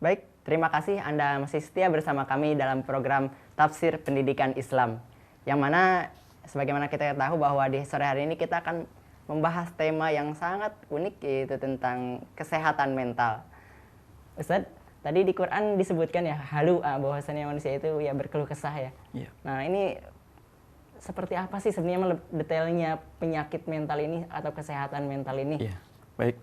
Baik, terima kasih Anda masih setia bersama kami dalam program Tafsir Pendidikan Islam. Yang mana sebagaimana kita tahu bahwa di sore hari ini kita akan membahas tema yang sangat unik, yaitu tentang kesehatan mental. Ustadz, tadi di Quran disebutkan ya halu'a, bahwasanya manusia itu ya berkeluh kesah ya. Iya. Nah, ini seperti apa sih sebenarnya detailnya penyakit mental ini atau kesehatan mental ini? Iya. Baik.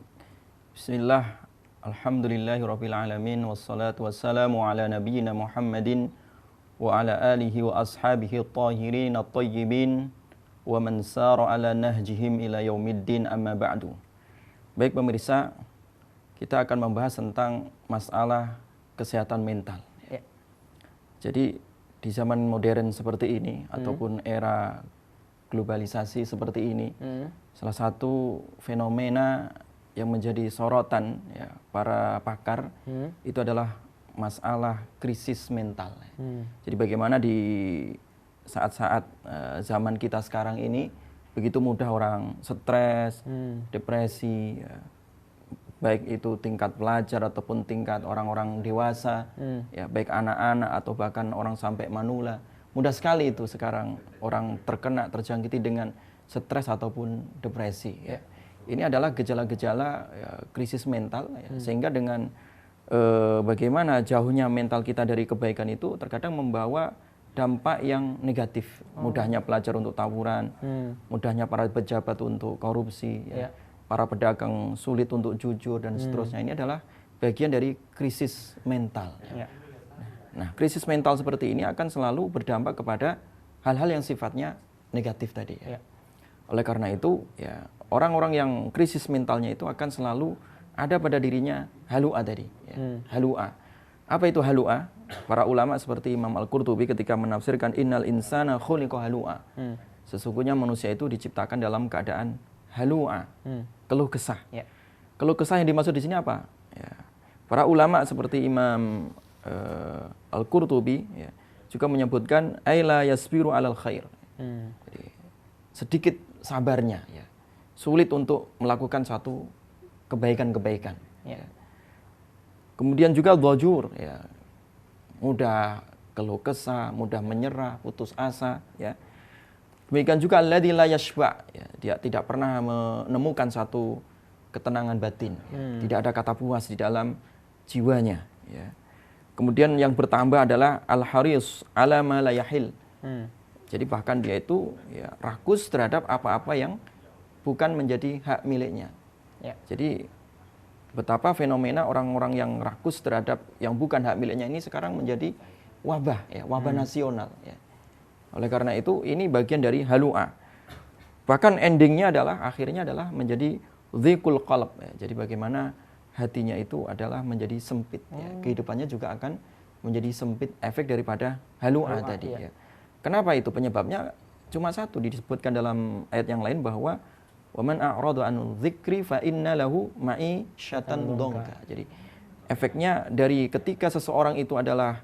Bismillah. Alhamdulillahirabbil alamin wassalatu wassalamu ala nabiyyina Muhammadin wa ala alihi wa ashabihi at-tahirin at-tayyibin wa man sara ala nahjihim ila yaumiddin, amma ba'du. Baik pemirsa, kita akan membahas tentang masalah kesehatan mental. Ya. Jadi di zaman modern seperti ini ataupun era globalisasi seperti ini, salah satu fenomena yang menjadi sorotan ya para pakar itu adalah masalah krisis mental. Jadi bagaimana di saat-saat zaman kita sekarang ini begitu mudah orang stres, depresi, ya, baik itu tingkat pelajar ataupun tingkat orang-orang dewasa, ya baik anak-anak atau bahkan orang sampai manula, mudah sekali itu sekarang orang terjangkiti dengan stres ataupun depresi. Ya. Ini adalah gejala-gejala ya, krisis mental, ya, sehingga dengan bagaimana jauhnya mental kita dari kebaikan itu terkadang membawa dampak yang negatif. Mudahnya pelajar untuk tawuran, mudahnya para pejabat untuk korupsi, ya. Para pedagang sulit untuk jujur dan seterusnya. Ini adalah bagian dari krisis mental. Ya. Nah, krisis mental seperti ini akan selalu berdampak kepada hal-hal yang sifatnya negatif tadi. Ya. Oleh karena itu, ya orang-orang yang krisis mentalnya itu akan selalu ada pada dirinya halu'a tadi. Ya. Halu'a. Apa itu halu'a? Para ulama seperti Imam Al-Qurtubi ketika menafsirkan innal insana khuliqa halu'a. Sesungguhnya manusia itu diciptakan dalam keadaan halu'a, keluh kesah. Ya. Keluh kesah yang dimaksud di sini apa? Ya. Para ulama seperti Imam Al-Qurtubi ya, juga menyebutkan aila yasbiru alal khair. Jadi, sedikit sabarnya, ya. Sulit untuk melakukan satu kebaikan-kebaikan. Ya. Kemudian juga dhajur, ya. Mudah keluh kesah, mudah menyerah, putus asa, ya. Demikian juga alladzi la yashba, ya. Dia tidak pernah menemukan satu ketenangan batin, ya. Tidak ada kata puas di dalam jiwanya, ya. Kemudian yang bertambah adalah al-haris ala ma la yahil. Jadi bahkan dia itu ya rakus terhadap apa-apa yang bukan menjadi hak miliknya. Ya. Jadi betapa fenomena orang-orang yang rakus terhadap yang bukan hak miliknya ini sekarang menjadi wabah, ya, wabah nasional. Ya. Oleh karena itu ini bagian dari halu'a. Bahkan endingnya adalah akhirnya adalah menjadi dhiqul qalb. Ya. Jadi bagaimana hatinya itu adalah menjadi sempit. Ya. Kehidupannya juga akan menjadi sempit, efek daripada halu'a tadi. Ya. Kenapa itu penyebabnya? Cuma satu disebutkan dalam ayat yang lain bahwa waman a'rada an dzikri fa inna lahu ma'isyatan dhanka. Jadi efeknya dari ketika seseorang itu adalah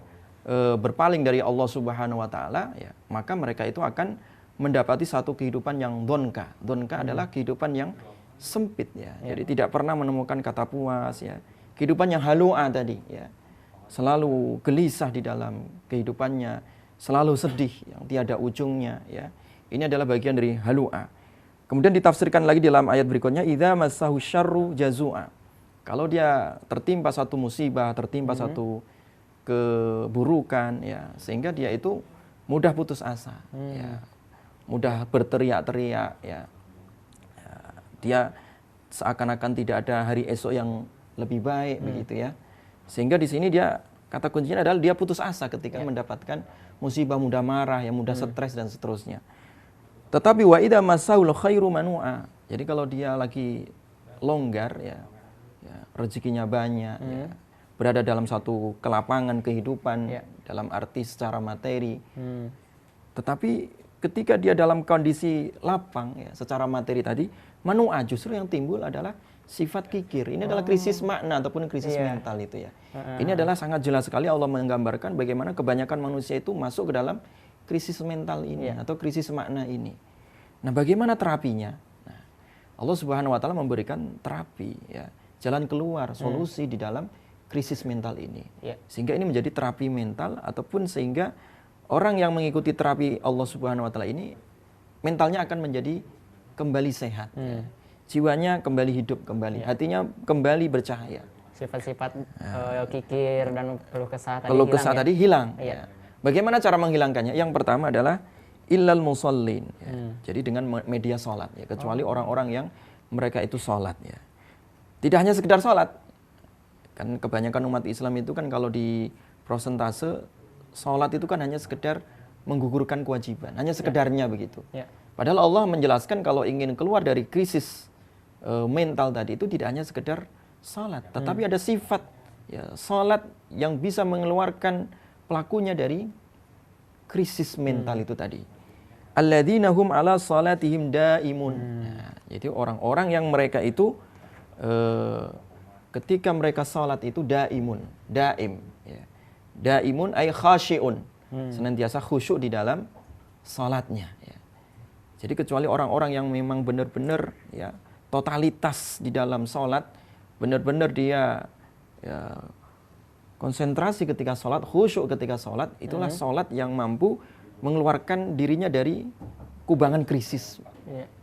berpaling dari Allah Subhanahu wa taala, ya, maka mereka itu akan mendapati satu kehidupan yang dhanka. Dhanka adalah kehidupan yang sempit, ya. Jadi tidak pernah menemukan kata puas, ya. Kehidupan yang halu'a tadi, ya. Selalu gelisah di dalam kehidupannya, selalu sedih yang tiada ujungnya, ya. Ini adalah bagian dari halu'a. Kemudian ditafsirkan lagi dalam ayat berikutnya idza massahu syarru jazua. Kalau dia tertimpa satu musibah, tertimpa satu keburukan, ya, sehingga dia itu mudah putus asa, ya. Mudah berteriak-teriak, ya. Dia seakan-akan tidak ada hari esok yang lebih baik begitu, ya. Sehingga di sini dia kata kuncinya adalah dia putus asa ketika mendapatkan musibah, mudah marah, yang mudah stres dan seterusnya. Tetapi wa idza masaul khairu manu'a. Jadi kalau dia lagi longgar, ya rezekinya banyak, ya, berada dalam satu kelapangan kehidupan, dalam arti secara materi. Tetapi ketika dia dalam kondisi lapang, ya, secara materi tadi, manu'a, justru yang timbul adalah sifat kikir. Ini adalah krisis makna ataupun krisis mental itu, ya. Ini adalah sangat jelas sekali Allah menggambarkan bagaimana kebanyakan manusia itu masuk ke dalam krisis mental ini atau krisis makna ini. Nah, bagaimana terapinya? Nah, Allah Subhanahu wa taala memberikan terapi, ya, jalan keluar, solusi di dalam krisis mental ini. Ya. Sehingga ini menjadi terapi mental, ataupun sehingga orang yang mengikuti terapi Allah Subhanahu wa taala ini mentalnya akan menjadi kembali sehat. Ya. Jiwanya kembali hidup kembali, hatinya kembali bercahaya. Sifat-sifat kikir dan keluh kesah tadi hilang. Ya. Bagaimana cara menghilangkannya? Yang pertama adalah illal musallin. Jadi dengan media sholat. Ya. Kecuali orang-orang yang mereka itu sholat. Ya. Tidak hanya sekedar sholat. Kan kebanyakan umat Islam itu kan kalau di prosentase sholat itu kan hanya sekedar menggugurkan kewajiban. Hanya sekedarnya begitu. Ya. Padahal Allah menjelaskan kalau ingin keluar dari krisis mental tadi itu tidak hanya sekedar sholat. Tetapi ada sifat ya, sholat yang bisa mengeluarkan pelakunya dari krisis mental itu tadi. Alladzina hum ala salatihim daimun. Nah, jadi orang-orang yang mereka itu ketika mereka salat itu daim ya. Daimun ay khasyi'un. Senantiasa khusyuk di dalam salatnya ya. Jadi kecuali orang-orang yang memang benar-benar ya totalitas di dalam salat, benar-benar dia ya, konsentrasi ketika sholat, khusyuk ketika sholat, itulah sholat yang mampu mengeluarkan dirinya dari kubangan krisis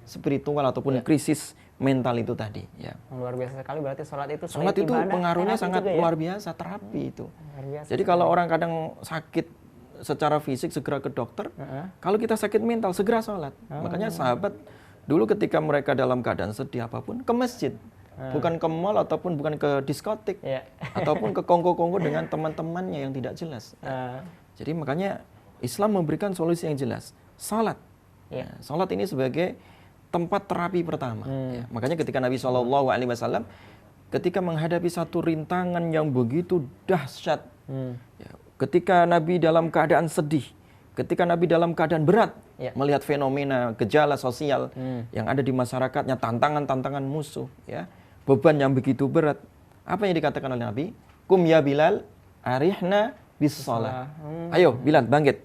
spiritual ataupun krisis mental itu tadi. Ya. Luar biasa sekali berarti sholat itu. Sholat itu pengaruhnya sangat luar biasa, terapi itu. Jadi kalau orang kadang sakit secara fisik segera ke dokter, kalau kita sakit mental segera sholat. Makanya sahabat dulu ketika mereka dalam keadaan sedih apapun ke masjid. Bukan ke mall ataupun bukan ke diskotik ataupun ke kongko-kongko dengan teman-temannya yang tidak jelas. Jadi makanya Islam memberikan solusi yang jelas, salat. Salat ini sebagai tempat terapi pertama. Makanya ketika Nabi SAW ketika menghadapi satu rintangan yang begitu dahsyat, ketika Nabi dalam keadaan sedih, ketika Nabi dalam keadaan berat, melihat fenomena gejala sosial yang ada di masyarakatnya, tantangan-tantangan musuh, ya, beban yang begitu berat. Apa yang dikatakan oleh Nabi? Kum ya Bilal, arihna bis shalah. Ayo Bilal, bangkit.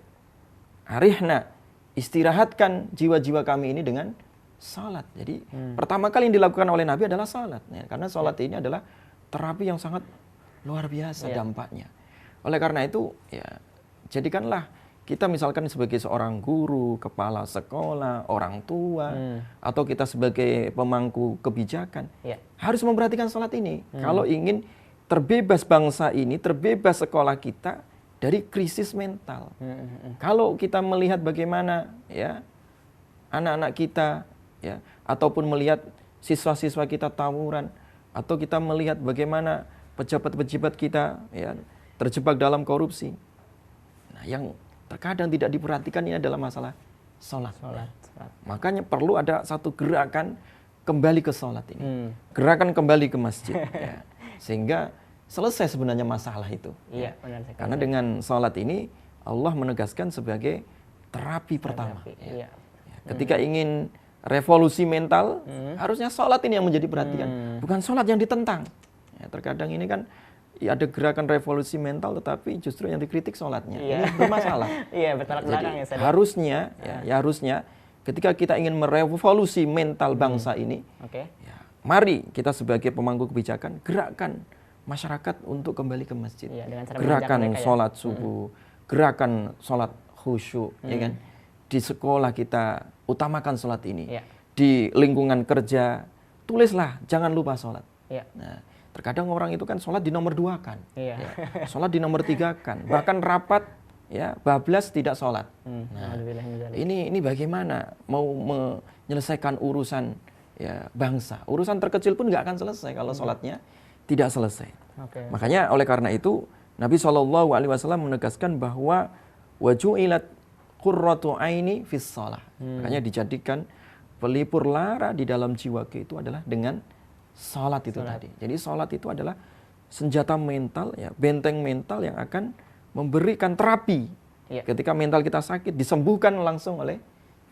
Arihna, istirahatkan jiwa-jiwa kami ini dengan salat. Jadi pertama kali yang dilakukan oleh Nabi adalah salat. Ya, karena salat ini adalah terapi yang sangat luar biasa dampaknya. Oleh karena itu, ya jadikanlah kita misalkan sebagai seorang guru, kepala sekolah, orang tua, atau kita sebagai pemangku kebijakan, harus memperhatikan salat ini. Kalau ingin terbebas bangsa ini, terbebas sekolah kita dari krisis mental. Kalau kita melihat bagaimana ya anak-anak kita, ya, ataupun melihat siswa-siswa kita tawuran, atau kita melihat bagaimana pejabat-pejabat kita ya terjebak dalam korupsi. Nah, yang terkadang tidak diperhatikan ini adalah masalah sholat. Makanya perlu ada satu gerakan kembali ke sholat ini. Gerakan kembali ke masjid. Ya. Sehingga selesai sebenarnya masalah itu. Iya, benar sekali. Karena dengan sholat ini Allah menegaskan sebagai terapi pertama. Ya. Ketika ingin revolusi mental, harusnya sholat ini yang menjadi perhatian. Bukan sholat yang ditentang. Ya, terkadang ini kan ya ada gerakan revolusi mental, tetapi justru yang dikritik sholatnya. Ini bermasalah. Iya, bertolak belakang ya. Harusnya ketika kita ingin merevolusi mental bangsa ini, ya, mari kita sebagai pemangku kebijakan gerakkan masyarakat untuk kembali ke masjid. Gerakan sholat subuh, gerakan sholat khusyuk, ya kan? Di sekolah kita utamakan sholat ini. Di lingkungan kerja, tulislah jangan lupa sholat. Nah, terkadang orang itu kan sholat di nomor 2 kan, sholat di nomor 3 kan, bahkan rapat ya bablas tidak sholat. Nah, ini bagaimana mau menyelesaikan urusan ya bangsa? Urusan terkecil pun nggak akan selesai kalau sholatnya tidak selesai. Makanya oleh karena itu Nabi SAW menegaskan bahwa waju'ilat qurratu aini fis shalah. Makanya dijadikan pelipur lara di dalam jiwaku itu adalah dengan salat itu tadi. Jadi salat itu adalah senjata mental, ya, benteng mental yang akan memberikan terapi. Ketika mental kita sakit, disembuhkan langsung oleh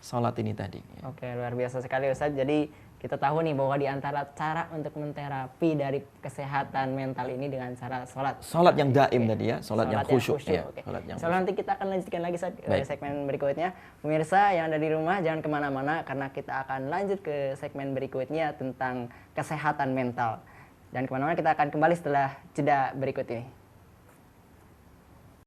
salat ini tadi. Oke, luar biasa sekali Ustadz. Jadi kita tahu nih bahwa di antara cara untuk menterapi dari kesehatan mental ini dengan cara salat. Salat yang daim tadi ya, salat yang khusyuk. Ya, soalnya nanti kita akan lanjutkan lagi segmen berikutnya. Pemirsa yang ada di rumah jangan kemana-mana karena kita akan lanjut ke segmen berikutnya tentang kesehatan mental. Dan kemana-mana kita akan kembali setelah jeda berikut ini.